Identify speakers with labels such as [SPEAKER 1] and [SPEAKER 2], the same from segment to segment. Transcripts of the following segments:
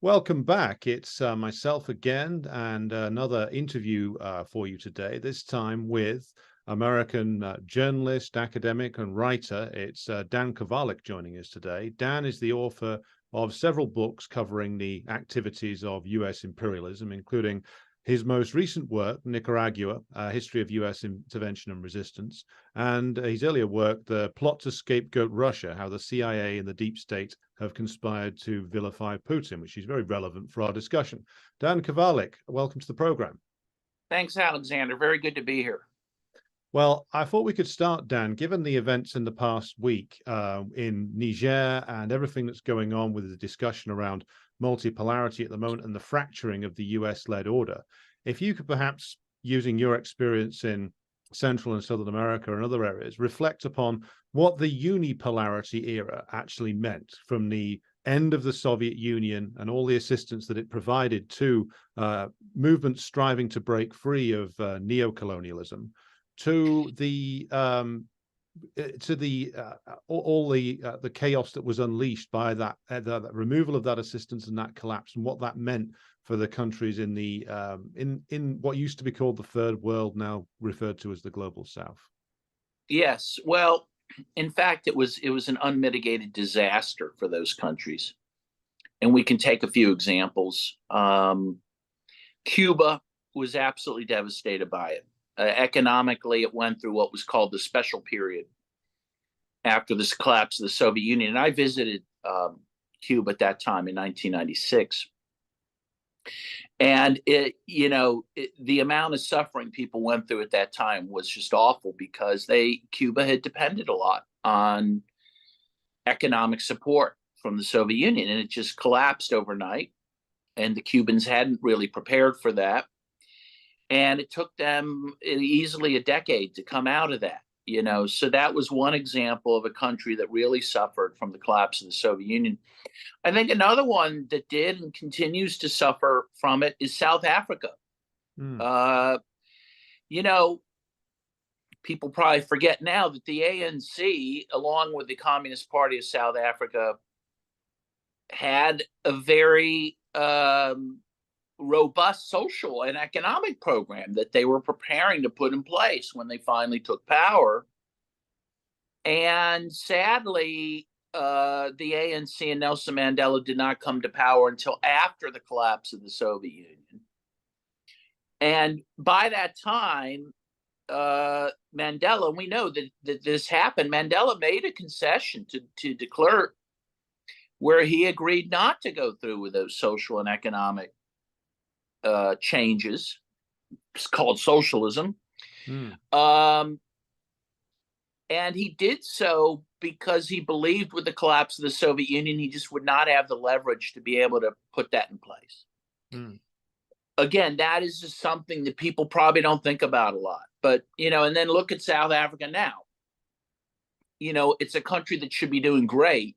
[SPEAKER 1] Welcome back. It's myself again and another interview for you today, this time with American journalist, academic, and writer. It's Dan Kovalik joining us today. Dan is the author of several books covering the activities of US imperialism, including his most recent work, Nicaragua, History of US Intervention and Resistance, and his earlier work, The Plot to Scapegoat Russia, How the CIA and the Deep State have conspired to vilify Putin, which is very relevant for our discussion. Dan Kovalik, welcome to the program.
[SPEAKER 2] Thanks, Alexander. Very good to be here.
[SPEAKER 1] Well, I thought we could start, Dan, given the events in the past week in Niger and everything that's going on with the discussion around multipolarity at the moment and the fracturing of the US-led order. If you could perhaps, using your experience in Central and Southern America and other areas, reflect upon what the unipolarity era actually meant from the end of the Soviet Union and all the assistance that it provided to movements striving to break free of neocolonialism, to the all the chaos that was unleashed by that the removal of that assistance and that collapse, and what that meant for the countries in the in what used to be called the Third World, now referred to as the Global South.
[SPEAKER 2] Yes, well, in fact, it was an unmitigated disaster for those countries, and we can take a few examples. Cuba was absolutely devastated by it. Economically, it went through what was called the special period after this collapse of the Soviet Union. And I visited Cuba at that time in 1996. And the amount of suffering people went through at that time was just awful, because Cuba had depended a lot on economic support from the Soviet Union, and it just collapsed overnight. And the Cubans hadn't really prepared for that. And it took them easily a decade to come out of that, So that was one example of a country that really suffered from the collapse of the Soviet Union. I think another one that did and continues to suffer from it is South Africa. People probably forget now that the ANC, along with the Communist Party of South Africa, had a very robust social and economic program that they were preparing to put in place when they finally took power. And sadly, the ANC and Nelson Mandela did not come to power until after the collapse of the Soviet Union. And by that time, Mandela, we know that this happened, Mandela made a concession to de Klerk, where he agreed not to go through with those social and economic changes. It's called socialism. And he did so because he believed with the collapse of the Soviet Union, he just would not have the leverage to be able to put that in place. Again, that is just something that people probably don't think about a lot. But, and then look at South Africa now. It's a country that should be doing great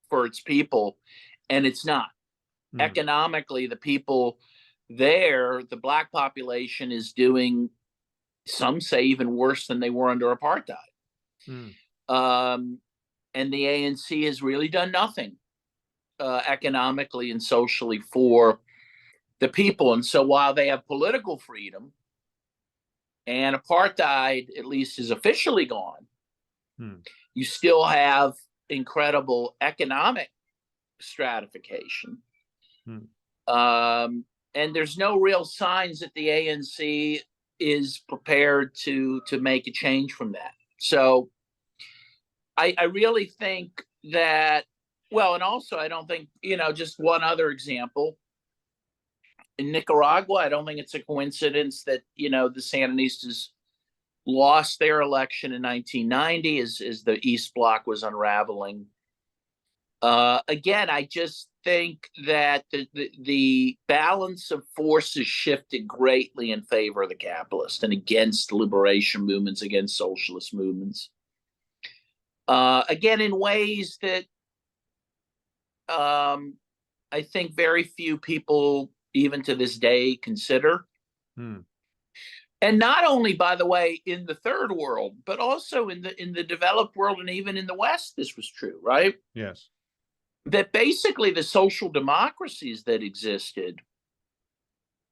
[SPEAKER 2] for its people, and it's not. Economically, the people there, the Black population, is doing, some say, even worse than they were under apartheid. And the ANC has really done nothing economically and socially for the people. And so while they have political freedom and apartheid at least is officially gone, you still have incredible economic stratification. And there's no real signs that the ANC is prepared to make a change from that. So I really think that, well, and also I don't think, just one other example. In Nicaragua, I don't think it's a coincidence that, the Sandinistas lost their election in 1990 as the East Bloc was unraveling. Again, I just think that the balance of forces shifted greatly in favor of the capitalists and against liberation movements, against socialist movements. Again, in ways that I think very few people, even to this day, consider. And not only, by the way, in the third world, but also in the developed world, and even in the West, this was true, right?
[SPEAKER 1] Yes.
[SPEAKER 2] that basically the social democracies that existed,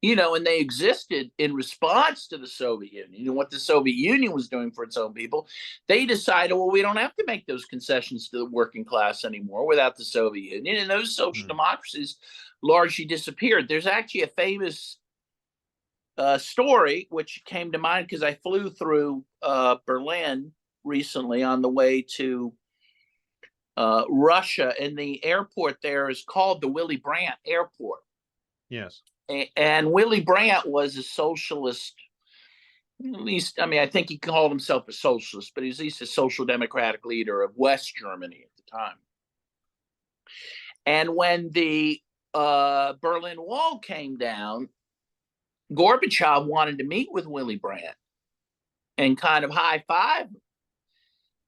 [SPEAKER 2] and they existed in response to the Soviet Union and what the Soviet Union was doing for its own people, they decided, well, we don't have to make those concessions to the working class anymore without the Soviet Union. And those social democracies largely disappeared. There's actually a famous story which came to mind because I flew through Berlin recently on the way to Russia, and the airport there is called the Willy Brandt Airport.
[SPEAKER 1] Yes.
[SPEAKER 2] And Willy Brandt was a socialist, at least, I mean, I think he called himself a socialist, but he was at least a social democratic leader of West Germany at the time. And when the Berlin Wall came down, Gorbachev wanted to meet with Willy Brandt and kind of high-five him.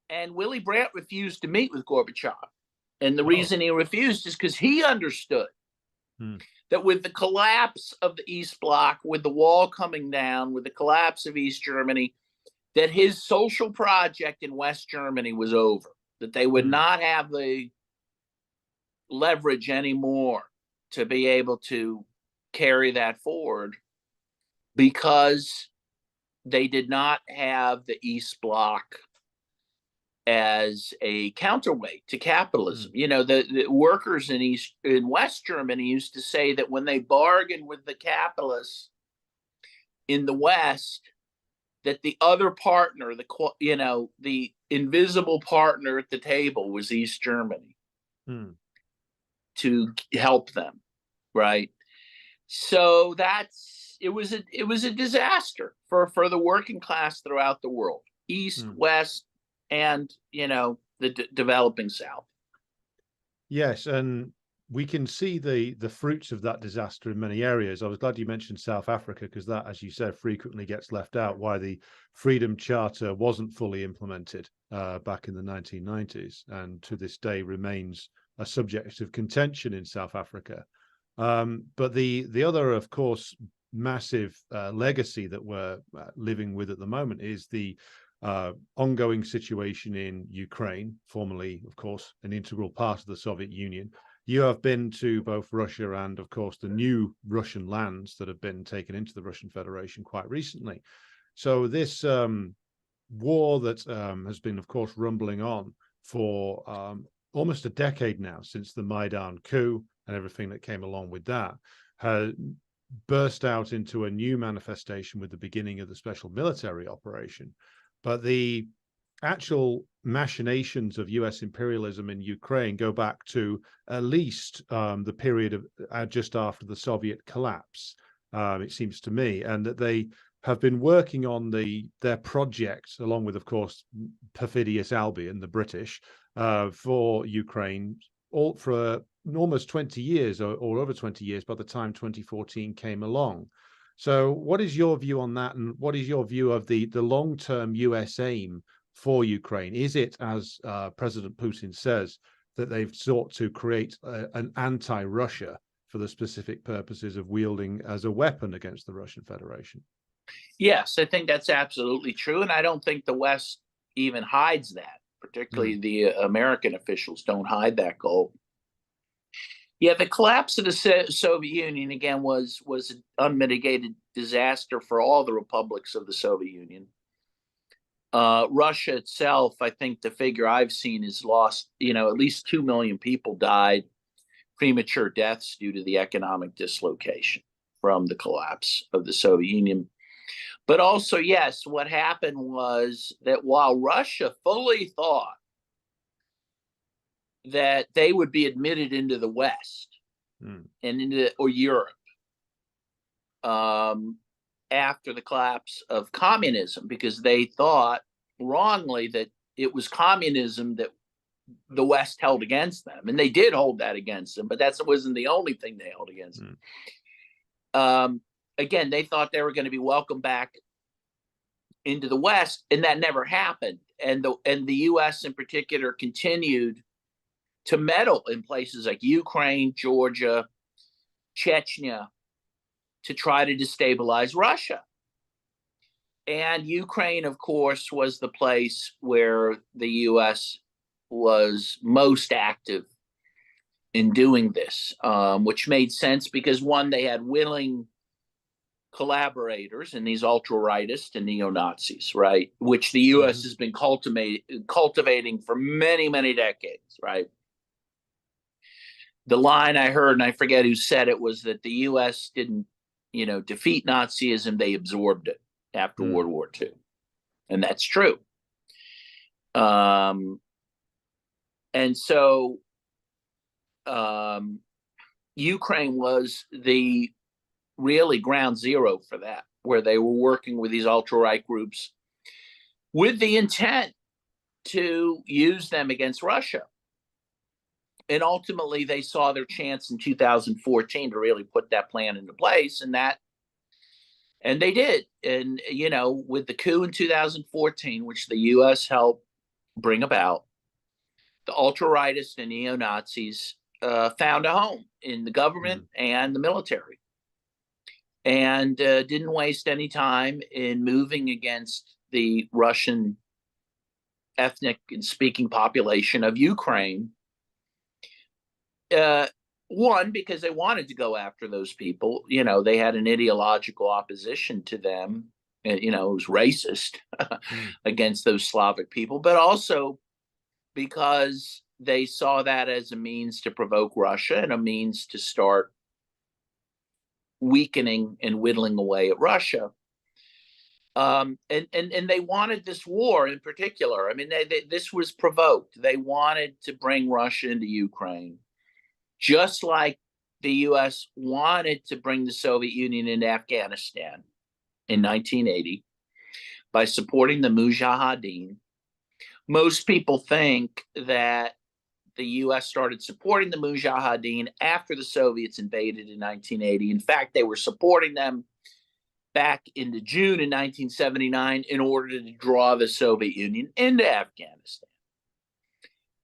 [SPEAKER 2] And Willy Brandt refused to meet with Gorbachev. And the reason he refused is because he understood that with the collapse of the East Bloc, with the wall coming down, with the collapse of East Germany, that his social project in West Germany was over, that they would not have the leverage anymore to be able to carry that forward because they did not have the East Bloc as a counterweight to capitalism. The workers in West Germany used to say that when they bargained with the capitalists in the West, that the other partner, the invisible partner at the table was East Germany to help them, right? So it was a disaster for the working class throughout the world, East, West, and the developing South.
[SPEAKER 1] Yes, and we can see the fruits of that disaster in many areas. I was glad you mentioned South Africa, because that, as you said, frequently gets left out, why the Freedom Charter wasn't fully implemented back in the 1990s, and to this day remains a subject of contention in South Africa. But the other, of course, massive legacy that we're living with at the moment is the ongoing situation in Ukraine, formerly, of course, an integral part of the Soviet Union. You have been to both Russia and, of course, the new Russian lands that have been taken into the Russian Federation quite recently. So this war that has been, of course, rumbling on for almost a decade now, since the Maidan coup and everything that came along with that, has burst out into a new manifestation with the beginning of the special military operation. But the actual machinations of US imperialism in Ukraine go back to at least the period of just after the Soviet collapse, it seems to me, and that they have been working on their project, along with, of course, perfidious Albion, the British, for Ukraine, all for almost 20 years or over 20 years by the time 2014 came along. So what is your view on that, and what is your view of the long-term US aim for Ukraine? Is it, as President Putin says, that they've sought to create an anti-Russia for the specific purposes of wielding as a weapon against the Russian Federation?
[SPEAKER 2] Yes, I think that's absolutely true, and I don't think the West even hides that. Particularly the American officials don't hide that goal. Yeah, the collapse of the Soviet Union, again, was an unmitigated disaster for all the republics of the Soviet Union. Russia itself, I think the figure I've seen is lost, at least 2 million people died, premature deaths due to the economic dislocation from the collapse of the Soviet Union. But also, yes, what happened was that while Russia fully thought that they would be admitted into the West and or Europe after the collapse of communism, because they thought wrongly that it was communism that the West held against them, and they did hold that against them, but that wasn't the only thing they held against them. Again, they thought they were going to be welcomed back into the West, and that never happened. And the U.S. in particular continued to meddle in places like Ukraine, Georgia, Chechnya, to try to destabilize Russia. And Ukraine, of course, was the place where the U.S. was most active in doing this, which made sense because one, they had willing collaborators in these ultra-rightists and neo-Nazis, right? Which the U.S. has been cultivating for many, many decades, right? The line I heard, and I forget who said it, was that the U.S. didn't, defeat Nazism; they absorbed it after World War II, and that's true. And so, Ukraine was the really ground zero for that, where they were working with these ultra-right groups with the intent to use them against Russia. And ultimately, they saw their chance in 2014 to really put that plan into place, and they did. And with the coup in 2014, which the U.S. helped bring about, the ultra-rightists and neo-Nazis found a home in the government and the military, and didn't waste any time in moving against the Russian ethnic and speaking population of Ukraine. One, because they wanted to go after those people. They had an ideological opposition to them. It was racist against those Slavic people, but also because they saw that as a means to provoke Russia and a means to start weakening and whittling away at Russia. And they wanted this war in particular. I mean, this was provoked. They wanted to bring Russia into Ukraine, just like the U.S. wanted to bring the Soviet Union into Afghanistan in 1980 by supporting the Mujahideen. Most people think that the U.S. started supporting the Mujahideen after the Soviets invaded in 1980. In fact, they were supporting them back into June in 1979 in order to draw the Soviet Union into Afghanistan.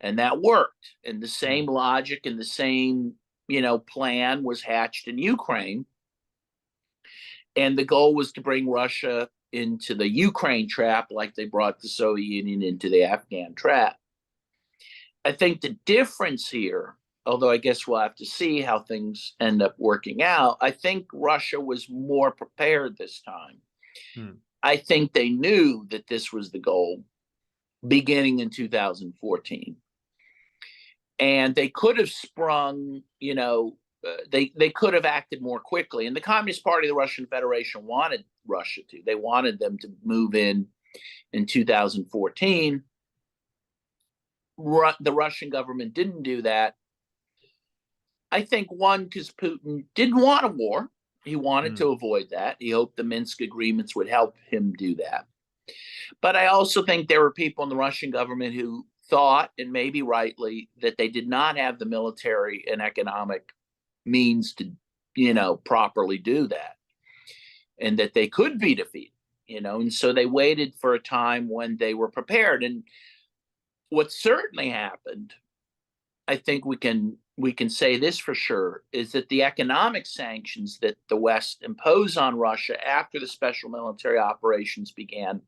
[SPEAKER 2] And that worked. And the same logic and the same, plan was hatched in Ukraine. And the goal was to bring Russia into the Ukraine trap like they brought the Soviet Union into the Afghan trap. I think the difference here, although I guess we'll have to see how things end up working out, I think Russia was more prepared this time. I think they knew that this was the goal beginning in 2014. And they could have sprung, they could have acted more quickly. And the Communist Party of the Russian Federation wanted Russia to. They wanted them to move in 2014. The Russian government didn't do that. I think, one, because Putin didn't want a war. He wanted to avoid that. He hoped the Minsk agreements would help him do that. But I also think there were people in the Russian government who thought, and maybe rightly, that they did not have the military and economic means to, properly do that, and that they could be defeated, and so they waited for a time when they were prepared. And what certainly happened, I think we can say this for sure, is that the economic sanctions that the West imposed on Russia after the special military operations began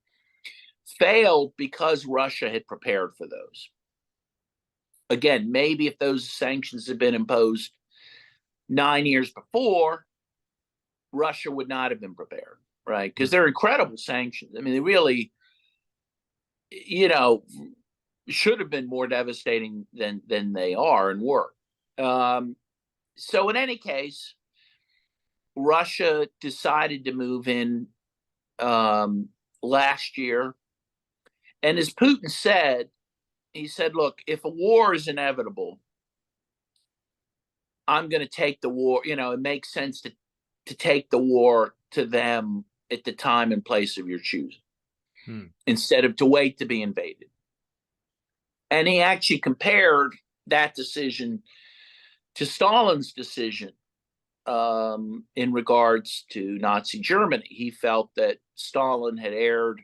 [SPEAKER 2] failed because Russia had prepared for those. Again, maybe if those sanctions had been imposed 9 years before, Russia would not have been prepared, right? Because they're incredible sanctions. I mean, they really, should have been more devastating than they are and were. So in any case, Russia decided to move in last year. And as Putin said, he said, look, if a war is inevitable, I'm going to take the war. It makes sense to take the war to them at the time and place of your choosing, instead of to wait to be invaded. And he actually compared that decision to Stalin's decision in regards to Nazi Germany. He felt that Stalin had erred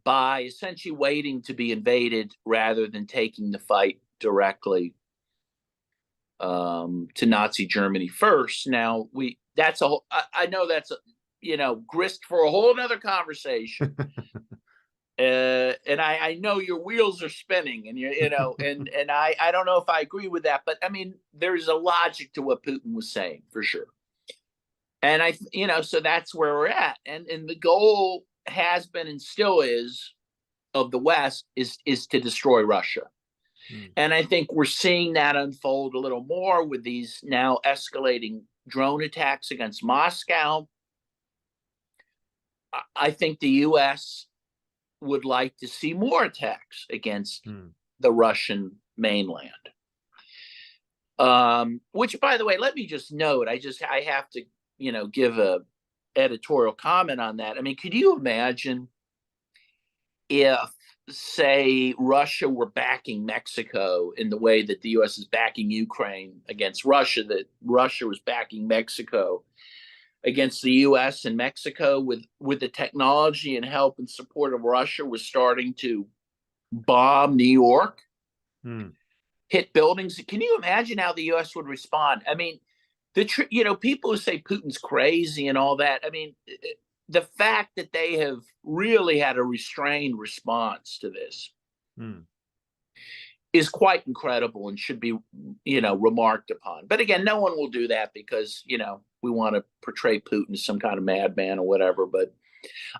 [SPEAKER 2] by essentially waiting to be invaded rather than taking the fight directly to Nazi Germany first. Now, I know that's grist for a whole nother conversation. And I know your wheels are spinning, and and I don't know if I agree with that, but I mean, there's a logic to what Putin was saying for sure. And so that's where we're at. And the goal has been and still is of the West is to destroy Russia.
[SPEAKER 1] Mm.
[SPEAKER 2] And I think we're seeing that unfold a little more with these now escalating drone attacks against Moscow. I think the US would like to see more attacks against the Russian mainland. Which, by the way, let me just note, I have to, give a editorial comment on that. I mean, could you imagine if, say, Russia were backing Mexico in the way that the US is backing Ukraine against Russia, that Russia was backing Mexico against the US, and Mexico with the technology and help and support of Russia was starting to bomb New York, hit buildings? Can you imagine how the US would respond? I mean, people who say Putin's crazy and all that, I mean, the fact that they have really had a restrained response to this is quite incredible and should be, remarked upon. But again, no one will do that because, we want to portray Putin as some kind of madman or whatever. But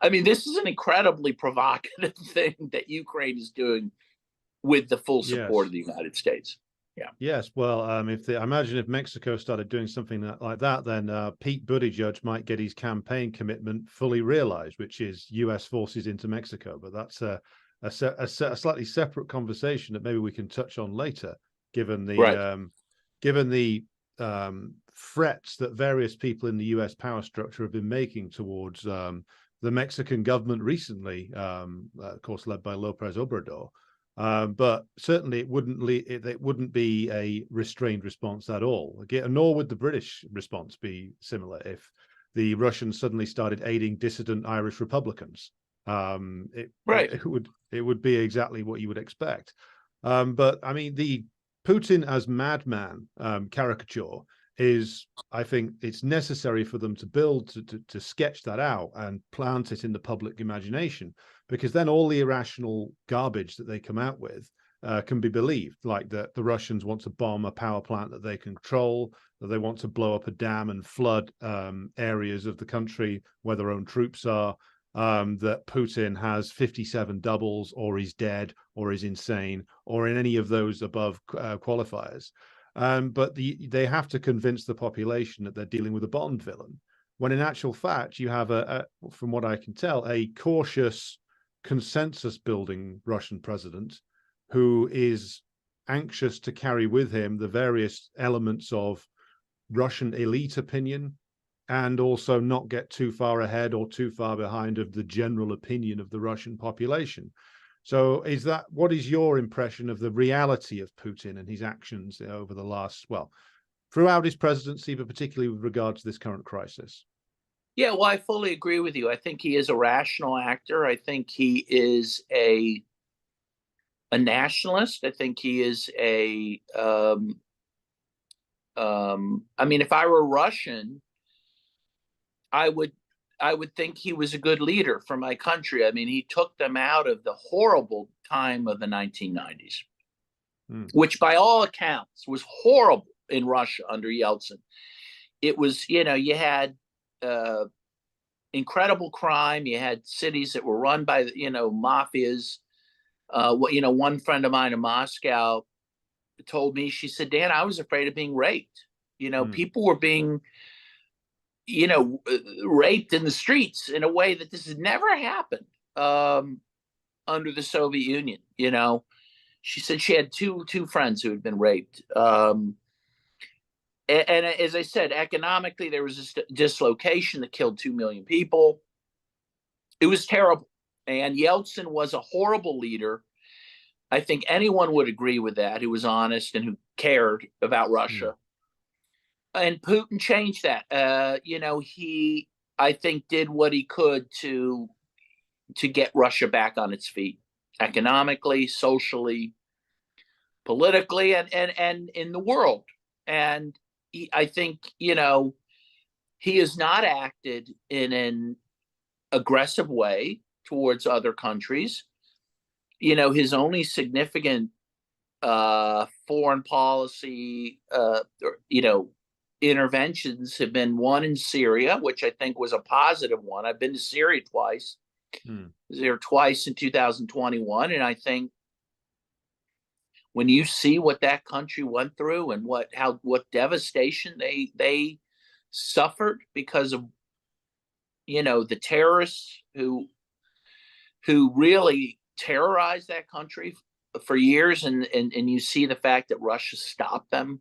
[SPEAKER 2] I mean, this is an incredibly provocative thing that Ukraine is doing with the full support of the United States. Yeah.
[SPEAKER 1] Yes. Well, I imagine if Mexico started doing something like that, then Pete Buttigieg might get his campaign commitment fully realized, which is U.S. forces into Mexico. But that's a slightly separate conversation that maybe we can touch on later, given the threats that various people in the U.S. power structure have been making towards the Mexican government recently, of course, led by López Obrador. But certainly it wouldn't be a restrained response at all. Nor would the British response be similar if the Russians suddenly started aiding dissident Irish Republicans. It would be exactly what you would expect. But I mean, the Putin as madman caricature is, I think it's necessary for them to build to sketch that out and plant it in the public imagination, because then all the irrational garbage that they come out with can be believed, like that the Russians want to bomb a power plant that they control, that they want to blow up a dam and flood areas of the country where their own troops are, that Putin has 57 doubles, or he's dead, or is insane, or in any of those above qualifiers. But they have to convince the population that they're dealing with a Bond villain, when in actual fact you have from what I can tell, a cautious, consensus-building Russian president who is anxious to carry with him the various elements of Russian elite opinion, and also not get too far ahead or too far behind of the general opinion of the Russian population. So what is your impression of the reality of Putin and his actions over the last, throughout his presidency, but particularly with regard to this current crisis?
[SPEAKER 2] Yeah, well, I fully agree with you. I think he is a rational actor. I think he is a nationalist. I think he is I mean, if I were Russian, I would think he was a good leader for my country. I mean, he took them out of the horrible time of the 1990s, which by all accounts was horrible in Russia under Yeltsin. It was, you had incredible crime. You had cities that were run by, mafias. One friend of mine in Moscow told me, she said, Dan, I was afraid of being raped. People were being raped in the streets in a way that this had never happened under the Soviet Union. She said she had two friends who had been raped. And as I said, economically, there was this dislocation that killed 2 million people. It was terrible. And Yeltsin was a horrible leader. I think anyone would agree with that, who was honest and who cared about Russia. And Putin changed that. He, I think, did what he could to get Russia back on its feet, economically, socially, politically, and in the world. And I think, he has not acted in an aggressive way. towards other countries. His only significant foreign policy, interventions have been one in Syria, which I think was a positive one. I've been to Syria twice. I was there twice in 2021, and I think when you see what that country went through and what devastation they suffered because of the terrorists who really terrorized that country for years, and you see the fact that Russia stopped them.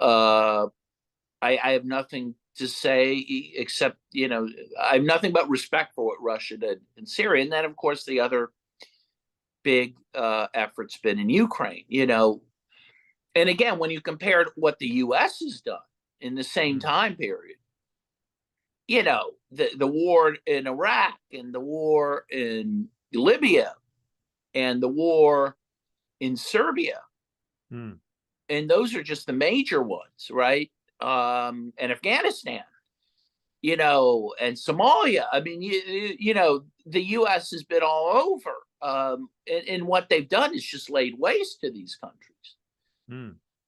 [SPEAKER 2] I have nothing to say except I have nothing but respect for what Russia did in Syria, and then of course the other big effort's been in Ukraine. And again, when you compare what the U.S. has done in the same time period, the war in Iraq and the war in Libya and the war in Serbia, and those are just the major ones, right? And Afghanistan, and Somalia. I mean, the U.S. has been all over, and what they've done is just laid waste to these countries.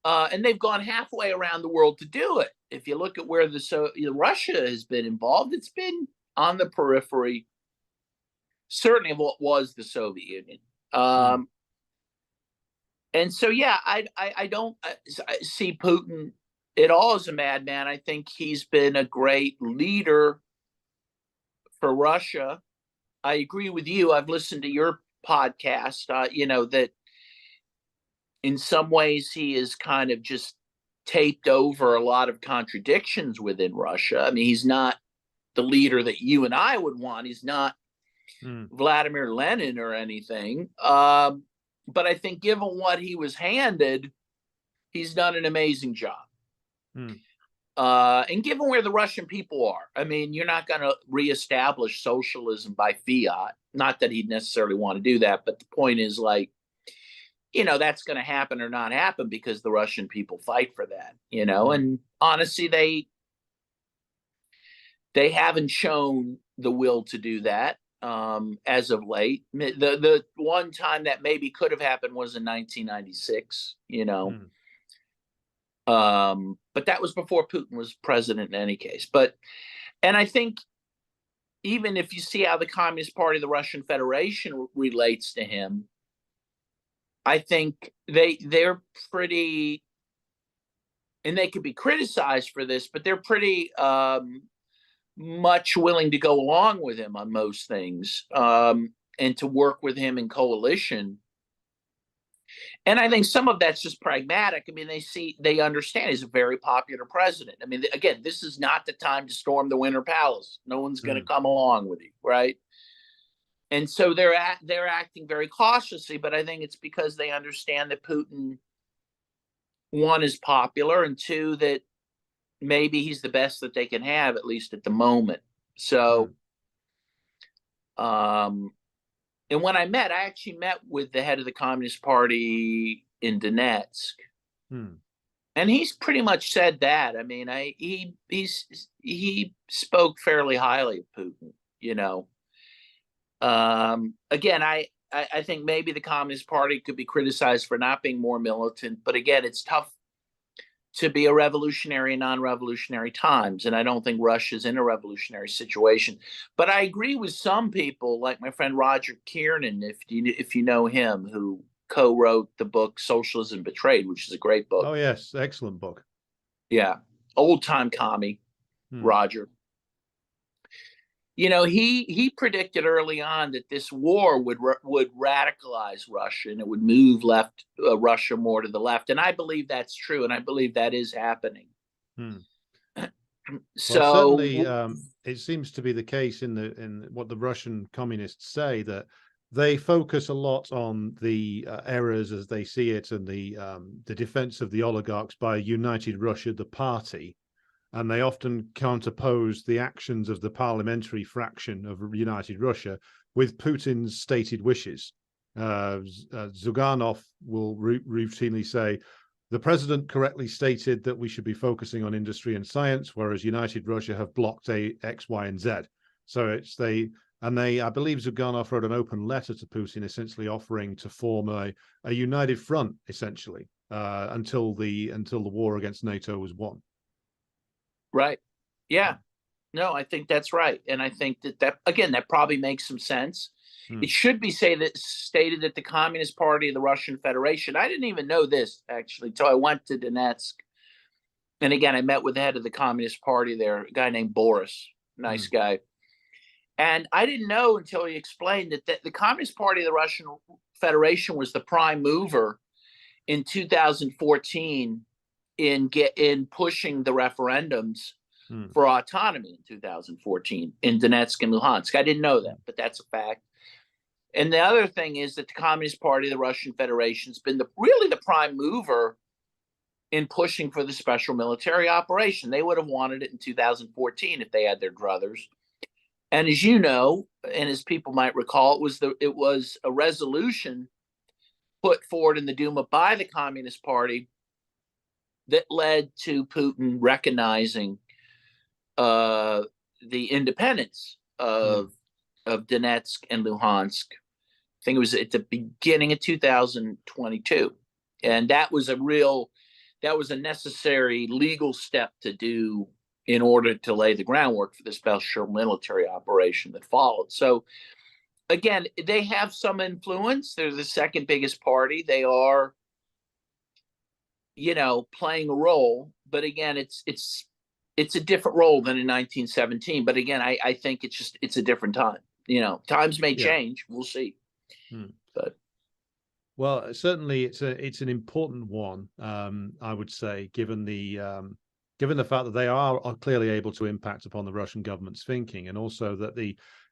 [SPEAKER 2] And they've gone halfway around the world to do it. If you look at where Russia has been involved, it's been on the periphery, certainly of what was the Soviet Union. And so, yeah, I don't see Putin at all as a madman. I think he's been a great leader for Russia. I agree with you. I've listened to your podcast, that in some ways he is kind of just taped over a lot of contradictions within Russia. I mean, he's not the leader that you and I would want. He's not Vladimir Lenin or anything. But I think given what he was handed, he's done an amazing job. And given where the Russian people are, I mean, you're not going to reestablish socialism by fiat. Not that he'd necessarily want to do that, but the point is, that's going to happen or not happen because the Russian people fight for that, and honestly, they haven't shown the will to do that as of late. The one time that maybe could have happened was in 1996, but that was before Putin was president in any case. And I think even if you see how the Communist Party of the Russian Federation relates to him, I think they're pretty, and they could be criticized for this, but they're pretty much willing to go along with him on most things, and to work with him in coalition. And I think some of that's just pragmatic. I mean, they understand he's a very popular president. I mean, again, this is not the time to storm the Winter Palace. No one's going to come along with you, right? And so they're acting very cautiously, but I think it's because they understand that Putin, one, is popular, and two, that maybe he's the best that they can have, at least at the moment. So, and when I actually met with the head of the Communist Party in Donetsk, and he's pretty much said that. I mean, he spoke fairly highly of Putin, Again, I think maybe the Communist Party could be criticized for not being more militant, but again, it's tough to be a revolutionary in non-revolutionary times, and I don't think Russia's in a revolutionary situation. But I agree with some people, like my friend Roger Kiernan, if you know him, who co-wrote the book Socialism Betrayed, which is a great book.
[SPEAKER 1] Oh yes, excellent book.
[SPEAKER 2] Yeah, old-time commie, Roger. He predicted early on that this war would radicalize Russia, and it would move Russia more to the left. And I believe that's true, and I believe that is happening. So
[SPEAKER 1] well, certainly, it seems to be the case in what the Russian communists say, that they focus a lot on the errors as they see it, and the defense of the oligarchs by United Russia, the party. And they often counterpose the actions of the parliamentary fraction of United Russia with Putin's stated wishes. Zyuganov will routinely say, the president correctly stated that we should be focusing on industry and science, whereas United Russia have blocked X, Y, and Z. So And they, I believe, Zuganov wrote an open letter to Putin, essentially offering to form a united front, essentially, until the war against NATO was won.
[SPEAKER 2] Right. Yeah. No, I think that's right. And I think that again, that probably makes some sense. It should be stated that the Communist Party of the Russian Federation, I didn't even know this actually until I went to Donetsk. And again, I met with the head of the Communist Party there, a guy named Boris, nice guy. And I didn't know until he explained that the Communist Party of the Russian Federation was the prime mover in 2014 in pushing the referendums for autonomy in 2014 in Donetsk and Luhansk. I didn't know that, but that's a fact. And the other thing is that the Communist Party of the Russian Federation has been really the prime mover in pushing for the special military operation. They would have wanted it in 2014 if they had their druthers. And as you know, and as people might recall, it was a resolution put forward in the Duma by the Communist Party that led to Putin recognizing the independence of Donetsk and Luhansk. I think it was at the beginning of 2022. And that was a necessary legal step to do in order to lay the groundwork for the special military operation that followed. So again, they have some influence. They're the second biggest party. They are, playing a role, but again, it's a different role than in 1917. But again, I think it's a different time. Times may change. We'll see. But
[SPEAKER 1] well, certainly it's an important one. I would say, given the fact that they are clearly able to impact upon the Russian government's thinking, and also that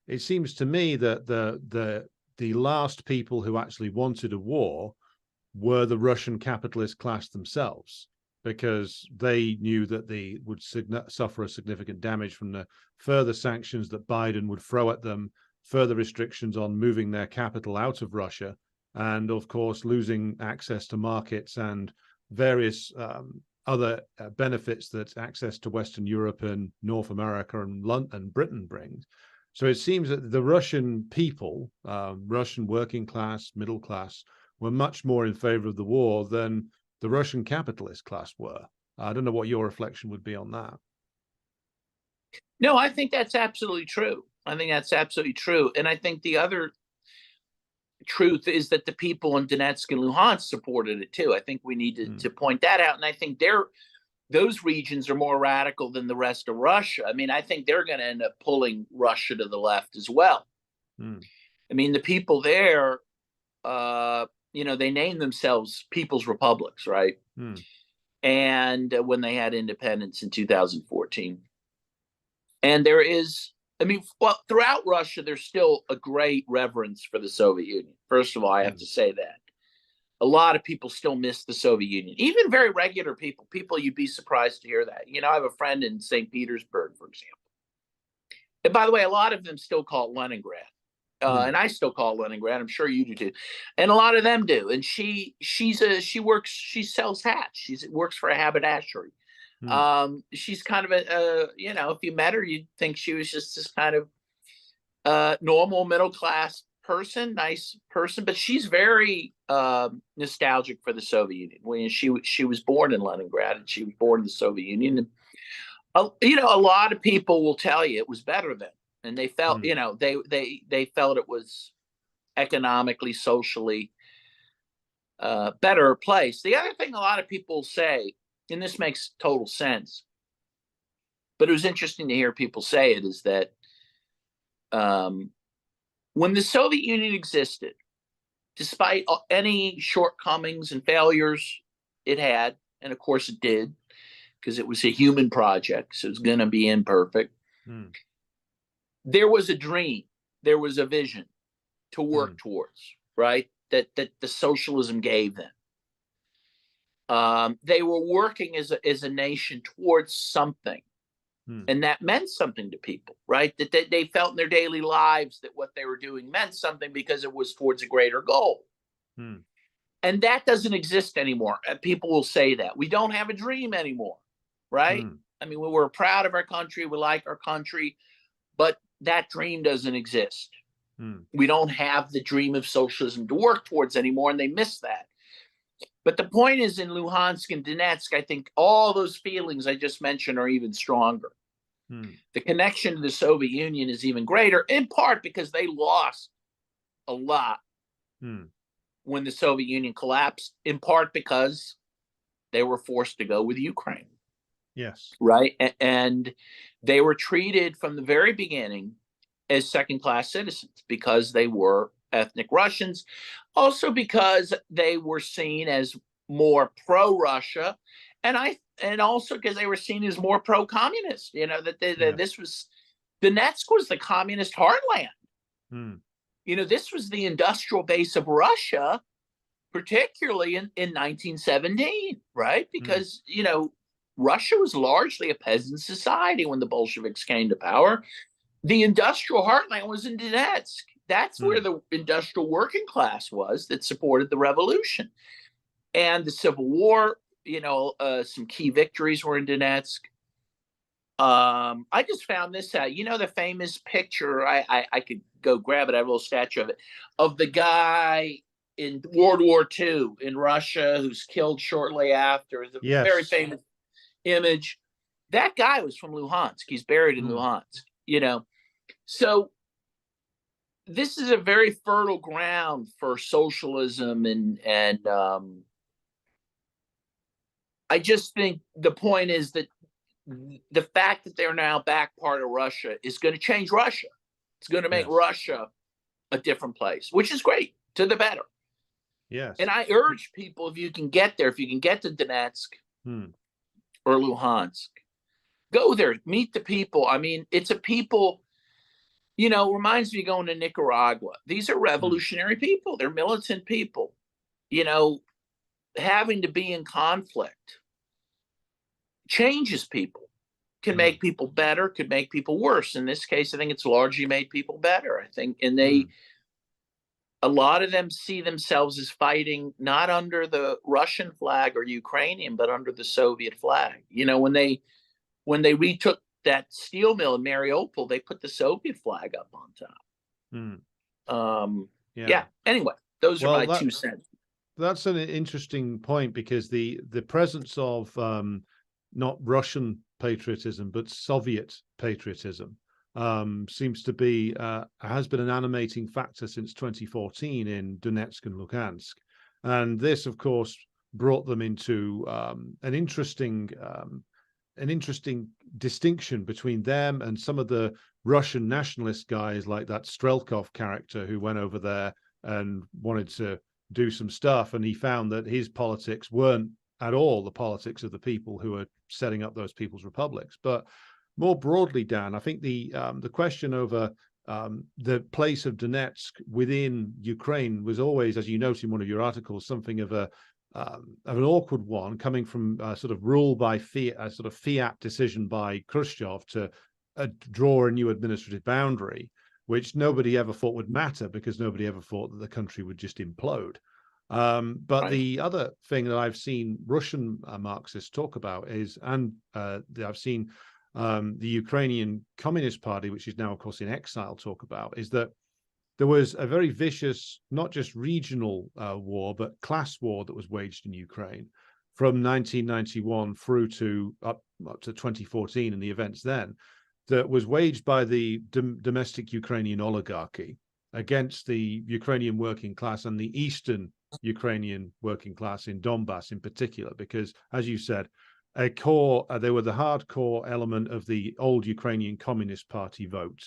[SPEAKER 1] it seems to me that the last people who actually wanted a war were the Russian capitalist class themselves, because they knew that they would suffer a significant damage from the further sanctions that Biden would throw at them, further restrictions on moving their capital out of Russia, and of course losing access to markets and various other benefits that access to Western Europe and North America and Britain brings. So it seems that the Russian people, Russian working class, middle class, were much more in favor of the war than the Russian capitalist class were. I don't know what your reflection would be on that.
[SPEAKER 2] No, I think that's absolutely true. And I think the other truth is that the people in Donetsk and Luhansk supported it too. I think we need to point that out. And I think those regions are more radical than the rest of Russia. I mean, I think they're going to end up pulling Russia to the left as well. I mean, the people there, they named themselves People's Republics, right? And when they had independence in 2014. And there is, throughout Russia, there's still a great reverence for the Soviet Union. First of all, I have to say that. A lot of people still miss the Soviet Union, even very regular people you'd be surprised to hear that. I have a friend in St. Petersburg, for example. And by the way, a lot of them still call it Leningrad. And I still call it Leningrad. I'm sure you do too. And a lot of them do. And she sells hats. She works for a haberdashery. She's kind of if you met her, you'd think she was just this kind of normal middle class person, nice person, but she's very nostalgic for the Soviet Union. When she was born in Leningrad and she was born in the Soviet Union, and a lot of people will tell you it was better then, and they felt they felt it was economically, socially better place. The other thing a lot of people say, and this makes total sense, but it was interesting to hear people say it, is that when the Soviet Union existed, despite any shortcomings and failures it had, and of course it did, because it was a human project, so it's going to be imperfect, there was a dream, there was a vision to work towards, right? That the socialism gave them. They were working as a nation towards something. And that meant something to people, right? That they felt in their daily lives that what they were doing meant something because it was towards a greater goal. And that doesn't exist anymore. People will say that. We don't have a dream anymore, right? I mean, we're proud of our country. We like our country. But that dream doesn't exist.
[SPEAKER 1] Hmm.
[SPEAKER 2] We don't have the dream of socialism to work towards anymore, and they miss that. But the point is, in Luhansk and Donetsk, I think all those feelings I just mentioned are even stronger.
[SPEAKER 1] Hmm.
[SPEAKER 2] The connection to the Soviet Union is even greater, in part because they lost a lot when the Soviet Union collapsed, in part because they were forced to go with Ukraine.
[SPEAKER 1] Yes.
[SPEAKER 2] Right. And they were treated from the very beginning as second-class citizens because they were ethnic Russians, also because they were seen as more pro-Russia, and also because they were seen as more pro-communist. That this was Donetsk was the communist heartland. This was the industrial base of Russia, particularly in 1917, right? Because Russia was largely a peasant society when the Bolsheviks came to power. The industrial heartland was in Donetsk. That's where the industrial working class was that supported the revolution. And the Civil War, some key victories were in Donetsk. I just found this out. The famous picture, I could go grab it, I have a little statue of the guy in World War II in Russia who's killed shortly after. It's a very famous image. That guy was from Luhansk. He's buried in Luhansk, So this is a very fertile ground for socialism, and I just think the point is that the fact that they're now back part of Russia is going to change Russia. It's going to make Russia a different place, which is great, to the better.
[SPEAKER 1] Yes.
[SPEAKER 2] And I urge people, if you can get there, if you can get to Donetsk or Luhansk, go there, meet the people. I mean, it's a people, reminds me of going to Nicaragua. These are revolutionary people. They're militant people. Having to be in conflict changes people, can make people better, could make people worse. In this case, I think it's largely made people better. I think, and a lot of them see themselves as fighting not under the Russian flag or Ukrainian, but under the Soviet flag. When they retook that steel mill in Mariupol, they put the Soviet flag up on top. Anyway, those are my 2 cents.
[SPEAKER 1] That's an interesting point, because the presence of not Russian patriotism but Soviet patriotism seems to be has been an animating factor since 2014 in Donetsk and Luhansk, and this, of course, brought them into an interesting distinction between them and some of the Russian nationalist guys, like that Strelkov character who went over there and wanted to do some stuff, and he found that his politics weren't at all the politics of the people who are setting up those people's republics. But more broadly, Dan, I think the question over the place of Donetsk within Ukraine was always, as you note in one of your articles, something of an awkward one, coming from sort of rule by fiat, a sort of fiat decision by Khrushchev to draw a new administrative boundary, which nobody ever thought would matter, because nobody ever thought that the country would just implode. But the other thing that I've seen Russian Marxists talk about is, and I've seen the Ukrainian Communist Party, which is now, of course, in exile, talk about, is that there was a very vicious, not just regional war, but class war that was waged in Ukraine from 1991 through to up to 2014 and the events then, that was waged by the domestic Ukrainian oligarchy against the Ukrainian working class and the Eastern Ukrainian working class in Donbas in particular, because, as you said, a core, they were the hardcore element of the old Ukrainian Communist Party vote.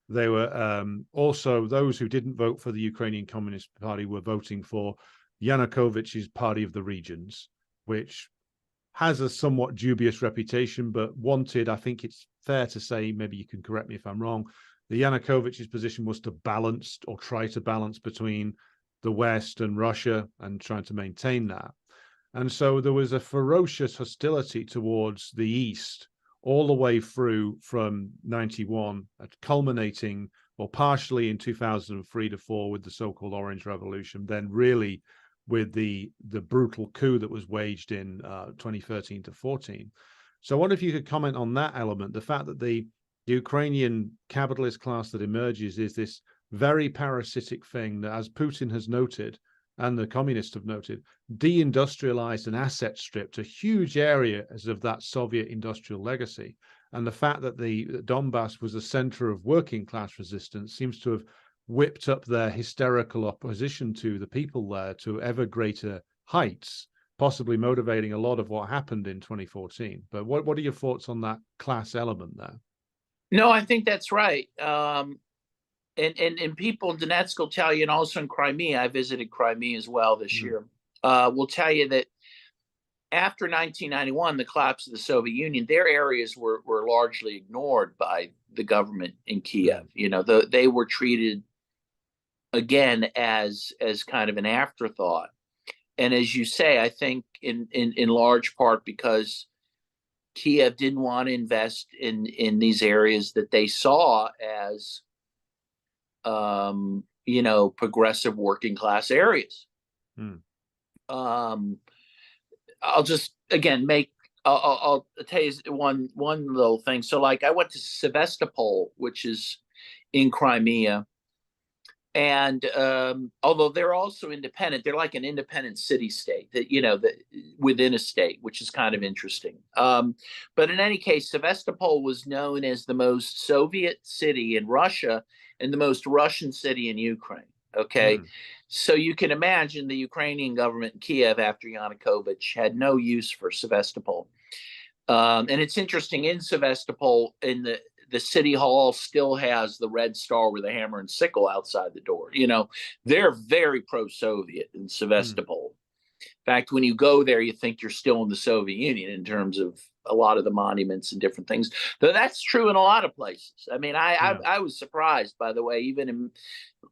[SPEAKER 1] They were also, those who didn't vote for the Ukrainian Communist Party were voting for Yanukovych's Party of the Regions, which has a somewhat dubious reputation, but wanted, I think it's fair to say, maybe you can correct me if I'm wrong, the Yanukovych's position was to balance, or try to balance, between the West and Russia, and trying to maintain that. And so there was a ferocious hostility towards the East all the way through from 91, culminating, or partially, in 2003 to 4 with the so-called Orange Revolution, then really with the brutal coup that was waged in 2013 to 14. So I wonder if you could comment on that element, the fact that the the Ukrainian capitalist class that emerges is this very parasitic thing that, as Putin has noted, and the communists have noted, deindustrialized and asset stripped a huge areas of that Soviet industrial legacy. And the fact that the Donbas was a center of working class resistance seems to have whipped up their hysterical opposition to the people there to ever greater heights, possibly motivating a lot of what happened in 2014. But what are your thoughts on that class element there?
[SPEAKER 2] No, I think that's right. And people in Donetsk will tell you, and also in Crimea, I visited Crimea as well this year, will tell you that after 1991, the collapse of the Soviet Union, their areas were largely ignored by the government in Kiev. You know, they were treated again as kind of an afterthought. And as you say, I think in large part because Kiev didn't want to invest in these areas that they saw as you know, progressive working class areas. I'll just again I'll tell you one little thing. So like I went to Sevastopol, which is in Crimea, and although they're also independent, they're like an independent city state that, you know, that within a state, which is kind of interesting. But in any case, Sevastopol was known as the most Soviet city in Russia and the most Russian city in Ukraine. Okay. So you can imagine the Ukrainian government in Kiev after Yanukovych had no use for Sevastopol. And it's interesting, in Sevastopol, in the city hall still has the red star with a hammer and sickle outside the door. You know, they're very pro-Soviet in Sevastopol. In fact, when you go there, you think you're still in the Soviet Union in terms of a lot of the monuments and different things. Though that's true in a lot of places. I mean, I was surprised, by the way, even in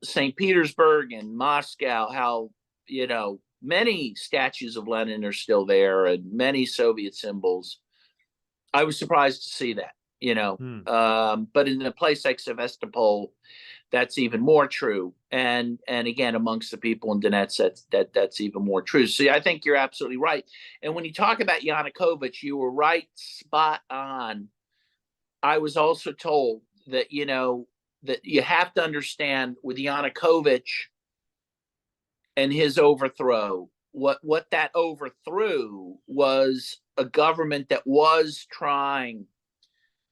[SPEAKER 2] St. Petersburg and Moscow, how, you know, many statues of Lenin are still there and many Soviet symbols. I was surprised to see that, you know. But in a place like Sevastopol, that's even more true. And again, amongst the people in Donetsk, that's even more true. So I think you're absolutely right. And when you talk about Yanukovych, you were right, spot on. I was also told that, you know, that you have to understand with Yanukovych and his overthrow, what that overthrew was a government that was trying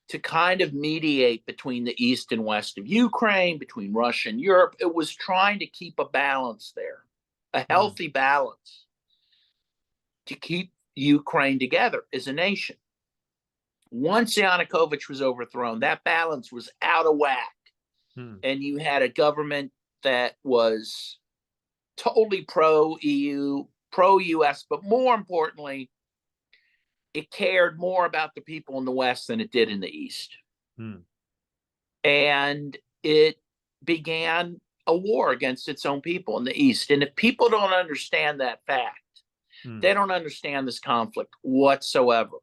[SPEAKER 2] to kind of mediate between the east and west of Ukraine, between Russia and Europe. It was trying to keep a balance there, a healthy balance to keep Ukraine together as a nation. Once Yanukovych was overthrown, that balance was out of whack. And you had a government that was totally pro-EU, pro-US, but more importantly, it cared more about the people in the West than it did in the East. And it began a war against its own people in the East. And if people don't understand that fact, they don't understand this conflict whatsoever.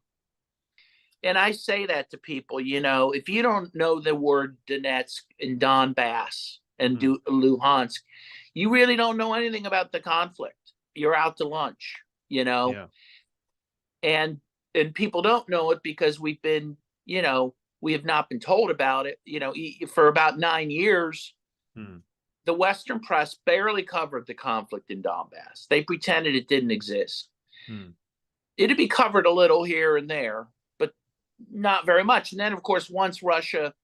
[SPEAKER 2] And I say that to people, you know, if you don't know the word Donetsk and Donbas and Luhansk, you really don't know anything about the conflict. You're out to lunch, you know. And people don't know it because we've been, you know, we have not been told about it. You know, for about 9 years, the Western press barely covered the conflict in Donbass. They pretended it didn't exist. It'd be covered a little here and there, but not very much. And then, of course, once Russia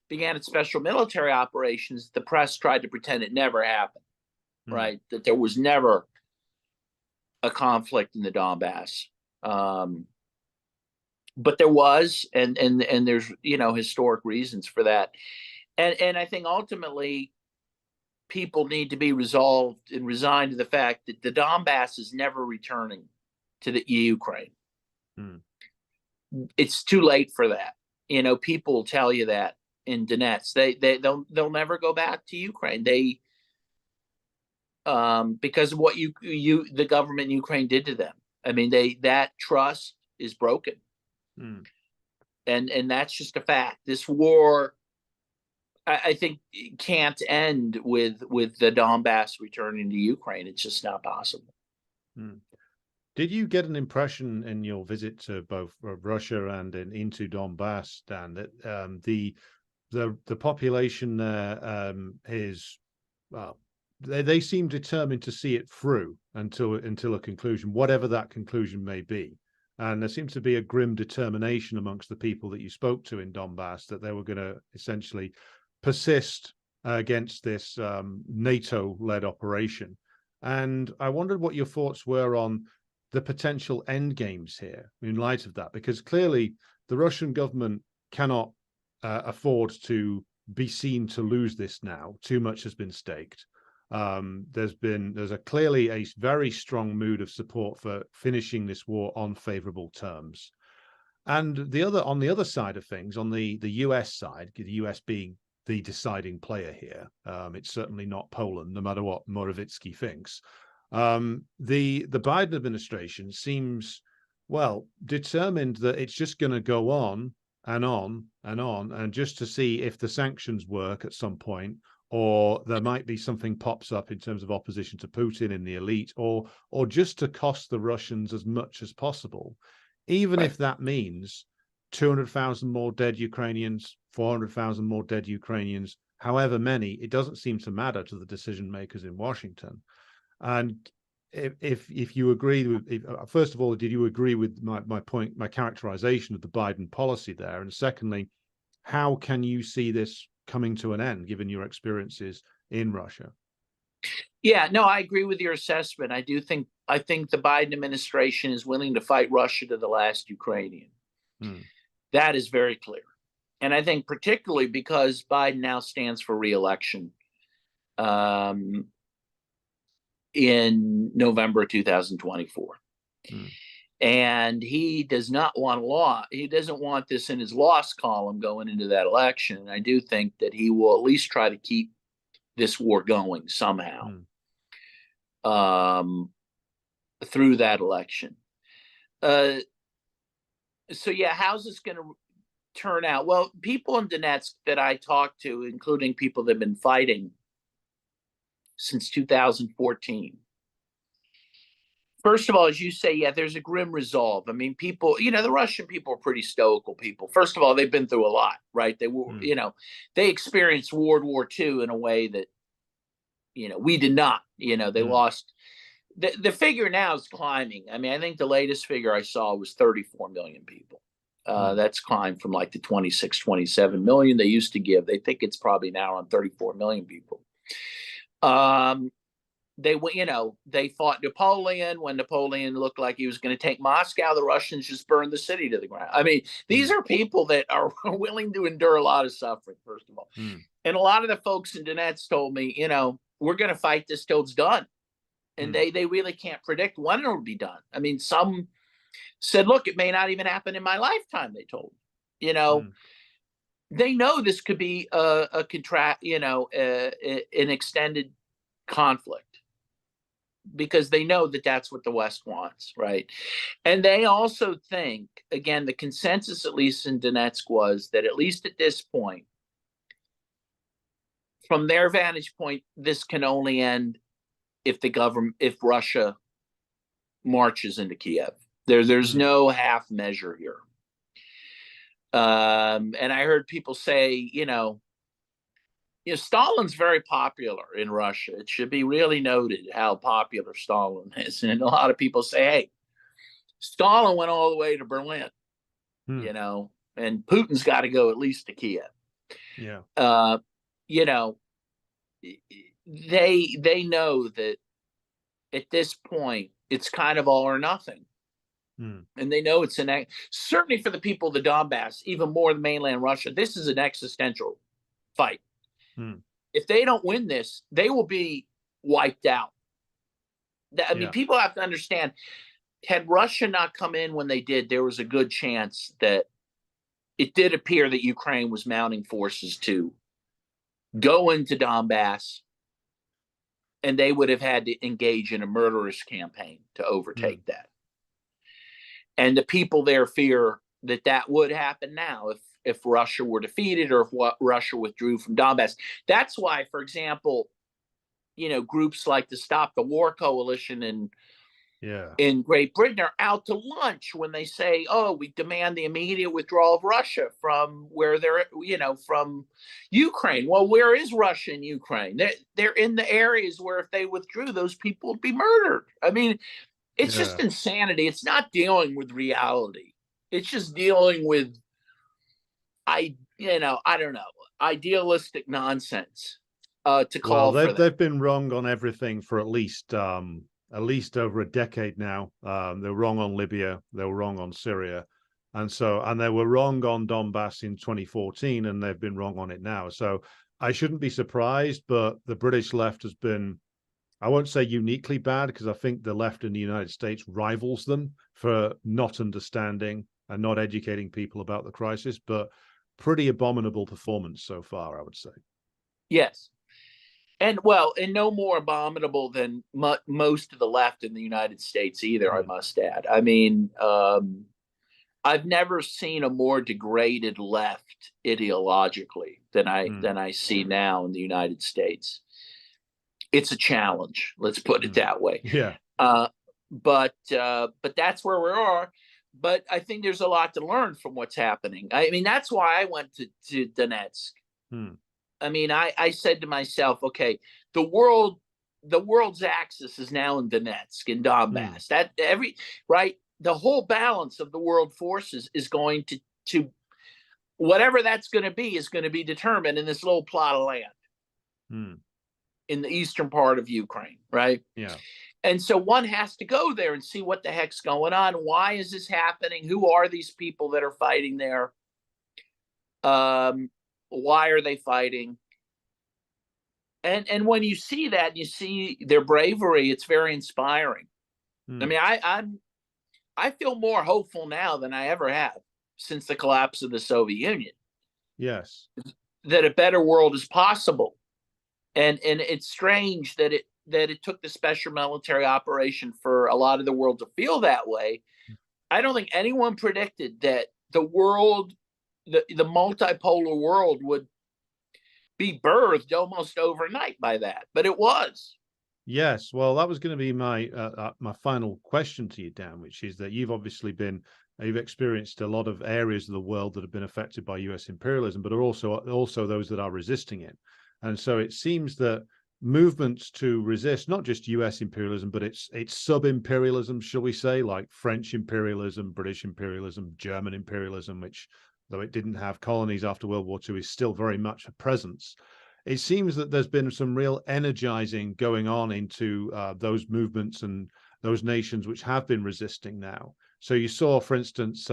[SPEAKER 2] began its special military operations, the press tried to pretend it never happened, right? That there was never a conflict in the Donbass. But there was, and there's, you know, historic reasons for that. And I think ultimately people need to be resolved and resigned to the fact that the Donbass is never returning to the Ukraine. It's too late for that. You know, people will tell you that in Donetsk, they'll never go back to Ukraine. They because of what the government in Ukraine did to them. I mean, that trust is broken. And that's just a fact. This war, I think, can't end with the Donbass returning to Ukraine. It's just not possible.
[SPEAKER 1] Did you get an impression in your visit to both Russia and into Donbas, Dan, that the population there is, well, they seem determined to see it through until a conclusion, whatever that conclusion may be. And there seems to be a grim determination amongst the people that you spoke to in Donbas that they were going to essentially persist against this NATO-led operation. And I wondered what your thoughts were on the potential end games here in light of that, because clearly the Russian government cannot afford to be seen to lose this now. Too much has been staked. There's clearly a very strong mood of support for finishing this war on favorable terms. And on the other side of things, on the US side, the US being the deciding player here, it's certainly not Poland, no matter what Morawiecki thinks. The Biden administration seems, well, determined that it's just going to go on and on and on, and just to see if the sanctions work at some point, or there might be something pops up in terms of opposition to Putin in the elite, or just to cost the Russians as much as possible, even if that means 200,000 more dead Ukrainians, 400,000 more dead Ukrainians, however many. It doesn't seem to matter to the decision makers in Washington. And if you agree with, first of all, did you agree with my point, my characterization of the Biden policy there? And secondly, how can you see this coming to an end, given your experiences in Russia?
[SPEAKER 2] Yeah, no, I agree with your assessment. I think the Biden administration is willing to fight Russia to the last Ukrainian. That is very clear. And I think particularly because Biden now stands for re-election in November 2024. And he does not want he doesn't want this in his loss column going into that election. And I do think that he will at least try to keep this war going somehow through that election. So yeah, how's this going to turn out? Well, people in Donetsk that I talked to, including people that have been fighting since 2014. First of all, as you say, yeah, there's a grim resolve. I mean, people, the Russian people are pretty stoical people. First of all, they've been through a lot, right? They were, they experienced World War II in a way that, we did not. They lost. The figure now is climbing. I mean, I think the latest figure I saw was 34 million people. That's climbed from like the 26, 27 million they used to give. They think it's probably now on 34 million people. They fought Napoleon. When Napoleon looked like he was going to take Moscow, the Russians just burned the city to the ground. I mean, these are people that are willing to endure a lot of suffering, first of all. And a lot of the folks in Donetsk told me, we're going to fight this till it's done. And they really can't predict when it'll be done. I mean, some said, look, it may not even happen in my lifetime, they told me. They know this could be an extended conflict, because they know that that's what the West wants, right? And they also think, again, the consensus, at least in Donetsk, was that at least at this point, from their vantage point, this can only end if Russia marches into Kiev. There's no half measure here. And I heard people say, Stalin's very popular in Russia. It should be really noted how popular Stalin is. And a lot of people say, hey, Stalin went all the way to Berlin, and Putin's got to go at least to Kiev.
[SPEAKER 1] Yeah.
[SPEAKER 2] They know that at this point, it's kind of all or nothing. And they know it's certainly for the people of the Donbas, even more than mainland Russia, this is an existential fight. If they don't win this, they will be wiped out. I mean, people have to understand, had Russia not come in when they did, there was a good chance that it did appear that Ukraine was mounting forces to go into Donbas, and they would have had to engage in a murderous campaign to overtake that. And the people there fear that would happen now if Russia were defeated, or if Russia withdrew from Donbas. That's why, for example, groups like the Stop the War Coalition
[SPEAKER 1] Yeah.
[SPEAKER 2] in Great Britain are out to lunch when they say, "Oh, we demand the immediate withdrawal of Russia from where they're, from Ukraine." Well, where is Russia and Ukraine? They're in the areas where if they withdrew, those people would be murdered. I mean, it's just
[SPEAKER 1] Yeah.
[SPEAKER 2] insanity. It's not dealing with reality. It's just dealing with I don't know, idealistic nonsense to
[SPEAKER 1] Well,
[SPEAKER 2] call for that.
[SPEAKER 1] they've been wrong on everything for at least over a decade now. They were wrong on Libya, they were wrong on Syria, and they were wrong on Donbas in 2014, and they've been wrong on it now. So I shouldn't be surprised, but the British left has been, I won't say uniquely bad, because I think the left in the United States rivals them for not understanding and not educating people about the crisis, but pretty abominable performance so far, I would say.
[SPEAKER 2] Yes. And no more abominable than most of the left in the United States either, I
[SPEAKER 1] Mm,
[SPEAKER 2] must add. I mean, I've never seen a more degraded left ideologically
[SPEAKER 1] mm,
[SPEAKER 2] than I see now in the United States. It's a challenge, let's put it
[SPEAKER 1] mm.
[SPEAKER 2] that way.
[SPEAKER 1] Yeah.
[SPEAKER 2] Uh, but that's where we are. But I think there's a lot to learn from what's happening. I mean, that's why I went to Donetsk.
[SPEAKER 1] Mm,
[SPEAKER 2] I mean, I said to myself, okay, the world the world's axis is now in Donetsk and
[SPEAKER 1] mm.
[SPEAKER 2] Donbas. That every right, the whole balance of the world forces is going to whatever that's going to be is going to be determined in this little plot of land
[SPEAKER 1] Mm.
[SPEAKER 2] in the eastern part of Ukraine, right?
[SPEAKER 1] Yeah.
[SPEAKER 2] And so one has to go there and see what the heck's going on. Why is this happening? Who are these people that are fighting there? Why are they fighting? And when you see that, you see their bravery. It's very inspiring. I
[SPEAKER 1] Mm.
[SPEAKER 2] mean, I feel more hopeful now than I ever have since the collapse of the Soviet Union
[SPEAKER 1] Yes.
[SPEAKER 2] that a better world is possible. And it's strange that it took the special military operation for a lot of the world to feel that way. I don't think anyone predicted that the multipolar world would be birthed almost overnight by that, but it was.
[SPEAKER 1] Yes. Well, that was going to be my final question to you, Dan, which is that you've experienced a lot of areas of the world that have been affected by U.S. imperialism, but are also those that are resisting it. And so it seems that movements to resist not just U.S. imperialism, but it's sub-imperialism, shall we say, like French imperialism, British imperialism, German imperialism, which, though it didn't have colonies after World War II, is still very much a presence. It seems that there's been some real energizing going on into those movements and those nations which have been resisting now. So you saw, for instance,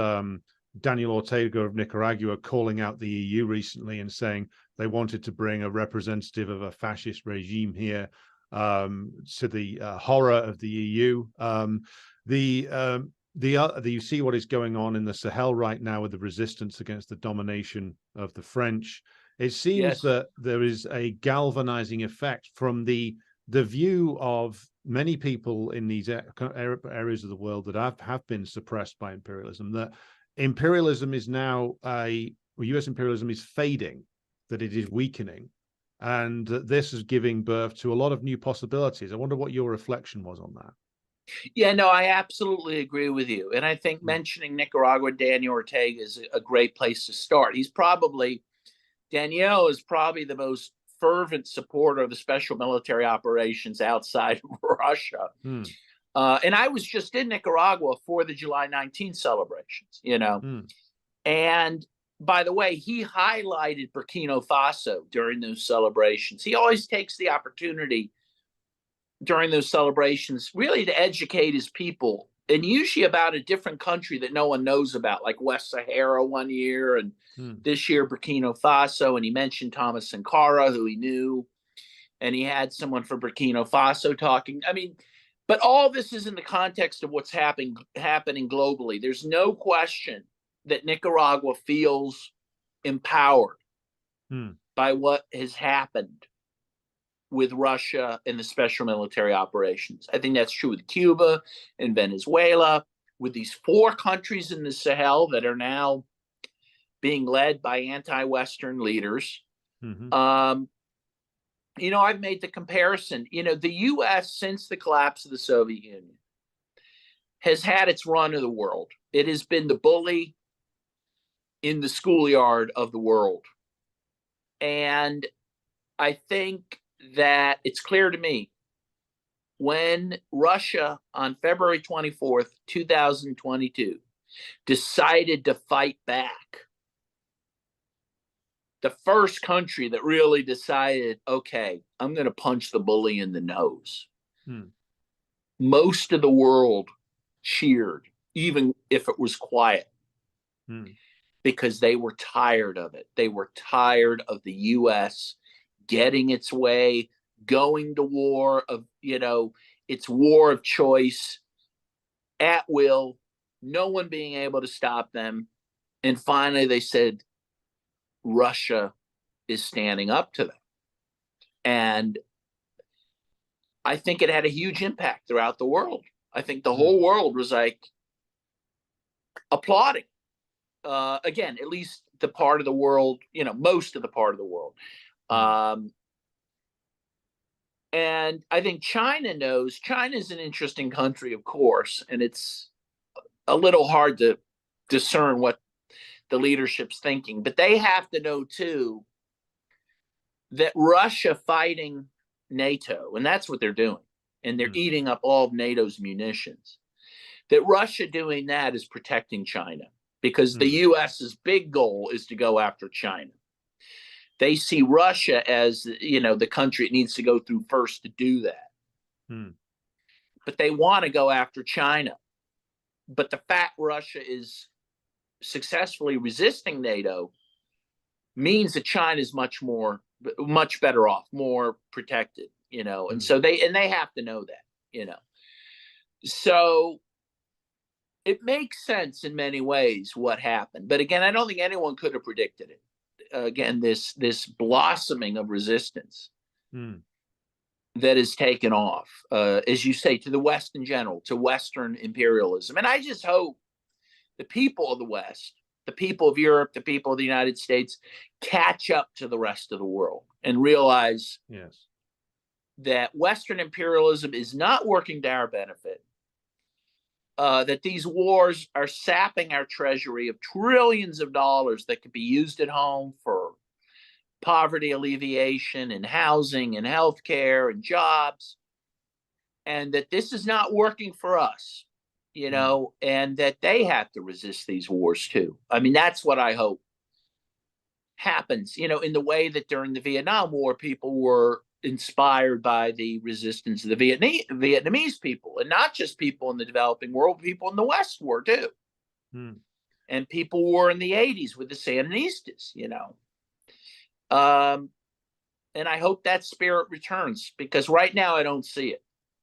[SPEAKER 1] Daniel Ortega of Nicaragua calling out the EU recently and saying they wanted to bring a representative of a fascist regime here, to the horror of the EU. You see what is going on in the Sahel right now with the resistance against the domination of the French. It seems
[SPEAKER 2] Yes.
[SPEAKER 1] that there is a galvanizing effect from the view of many people in these areas of the world that have been suppressed by imperialism, that imperialism is now US imperialism is fading, that it is weakening, and that this is giving birth to a lot of new possibilities. I wonder what your reflection was on that.
[SPEAKER 2] Yeah, no, I absolutely agree with you. And I think
[SPEAKER 1] Mm,
[SPEAKER 2] mentioning Nicaragua, Daniel Ortega is a great place to start. Daniel is probably the most fervent supporter of the special military operations outside of Russia.
[SPEAKER 1] mm,
[SPEAKER 2] And I was just in Nicaragua for the July 19th celebrations.
[SPEAKER 1] mm,
[SPEAKER 2] And by the way, he highlighted Burkina Faso during those celebrations. He always takes the opportunity during those celebrations really to educate his people, and usually about a different country that no one knows about, like West Sahara one year, and
[SPEAKER 1] mm.
[SPEAKER 2] this year Burkina Faso. And he mentioned Thomas Sankara, who he knew, and he had someone from Burkina Faso talking. I mean, but all this is in the context of what's happening globally. There's no question that Nicaragua feels empowered
[SPEAKER 1] Mm.
[SPEAKER 2] by what has happened with Russia and the special military operations. I think that's true with Cuba and Venezuela, with these four countries in the Sahel that are now being led by anti-Western leaders.
[SPEAKER 1] Mm-hmm.
[SPEAKER 2] I've made the comparison. The U.S., since the collapse of the Soviet Union, has had its run of the world. It has been the bully in the schoolyard of the world. And I think that it's clear to me when Russia on February 24th, 2022, decided to fight back, the first country that really decided, okay, I'm going to punch the bully in the nose. Most of the world cheered, even if it was quiet, because they were tired of it. They were tired of the U.S. getting its way, going to war of, its war of choice at will, no one being able to stop them. And finally, they said, Russia is standing up to them. And I think it had a huge impact throughout the world. I think the whole world was like applauding. Again, at least the part of the world, most of the part of the world. And I think China knows. China's an interesting country, of course, and it's a little hard to discern what the leadership's thinking. But they have to know, too, that Russia fighting NATO, and that's what they're doing, and they're eating up all of NATO's munitions, that Russia doing that is protecting China, because the U.S.'s big goal is to go after China. They see Russia as, the country it needs to go through first to do that. But they want to go after China. But the fact Russia is successfully resisting NATO means that China is much better off, more protected, and so they have to know that, So it makes sense in many ways what happened. But again, I don't think anyone could have predicted it. Again, this blossoming of resistance that has taken off, as you say, to the West in general, to Western imperialism. And I just hope the people of the West, the people of Europe, the people of the United States catch up to the rest of the world and realize that Western imperialism is not working to our benefit, that these wars are sapping our treasury of trillions of dollars that could be used at home for poverty alleviation and housing and healthcare and jobs, and that this is not working for us, and that they have to resist these wars too. I mean, that's what I hope happens, in the way that during the Vietnam War, people were inspired by the resistance of the Vietnamese people, and not just people in the developing world, people in the West were too. And people were in the 80s with the Sandinistas, and I hope that spirit returns, because right now I don't see it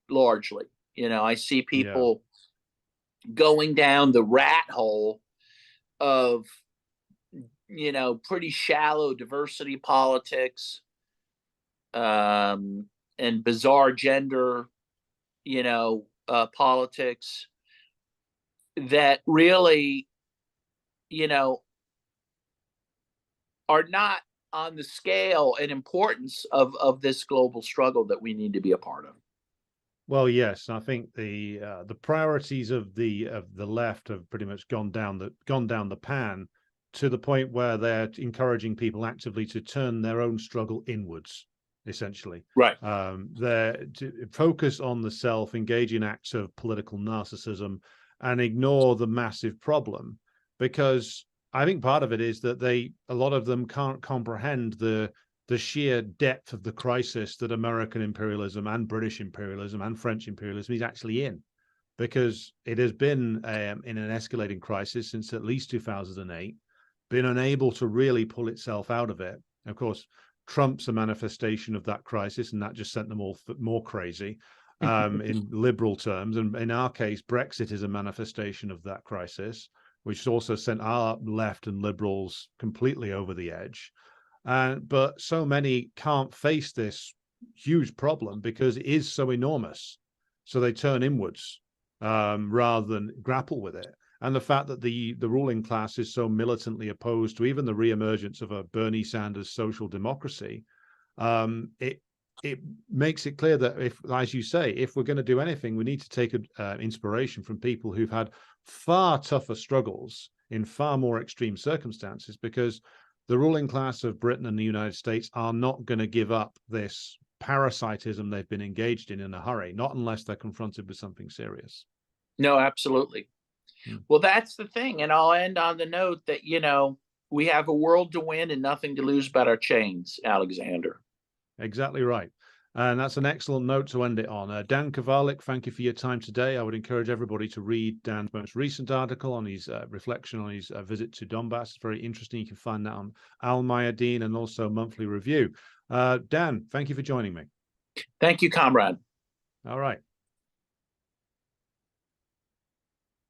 [SPEAKER 2] largely. I see people going down the rat hole of, pretty shallow diversity politics, and bizarre gender, politics that really, are not on the scale and importance of this global struggle that we need to be a part of.
[SPEAKER 1] Well, yes, I think the priorities of the left have pretty much gone down the pan, to the point where they're encouraging people actively to turn their own struggle inwards, essentially.
[SPEAKER 2] Right.
[SPEAKER 1] They're to focus on the self, engage in acts of political narcissism, and ignore the massive problem. Because I think part of it is that a lot of them can't comprehend the sheer depth of the crisis that American imperialism and British imperialism and French imperialism is actually in, because it has been in an escalating crisis since at least 2008, been unable to really pull itself out of it. Of course, Trump's a manifestation of that crisis, and that just sent them all more crazy in liberal terms. And in our case, Brexit is a manifestation of that crisis, which has also sent our left and liberals completely over the edge. But so many can't face this huge problem because it is so enormous. So they turn inwards rather than grapple with it. And the fact that the ruling class is so militantly opposed to even the reemergence of a Bernie Sanders social democracy, it it makes it clear that if, as you say, if we're going to do anything, we need to take inspiration from people who've had far tougher struggles in far more extreme circumstances, because the ruling class of Britain and the United States are not going to give up this parasitism they've been engaged in a hurry, not unless they're confronted with something serious.
[SPEAKER 2] No, absolutely. Well, that's the thing. And I'll end on the note that, we have a world to win and nothing to lose but our chains, Alexander.
[SPEAKER 1] Exactly right. And that's an excellent note to end it on. Dan Kovalik, thank you for your time today. I would encourage everybody to read Dan's most recent article on his reflection on his visit to Donbas. It's very interesting. You can find that on Al Mayadeen and also Monthly Review. Dan, thank you for joining me.
[SPEAKER 2] Thank you, comrade.
[SPEAKER 1] All right.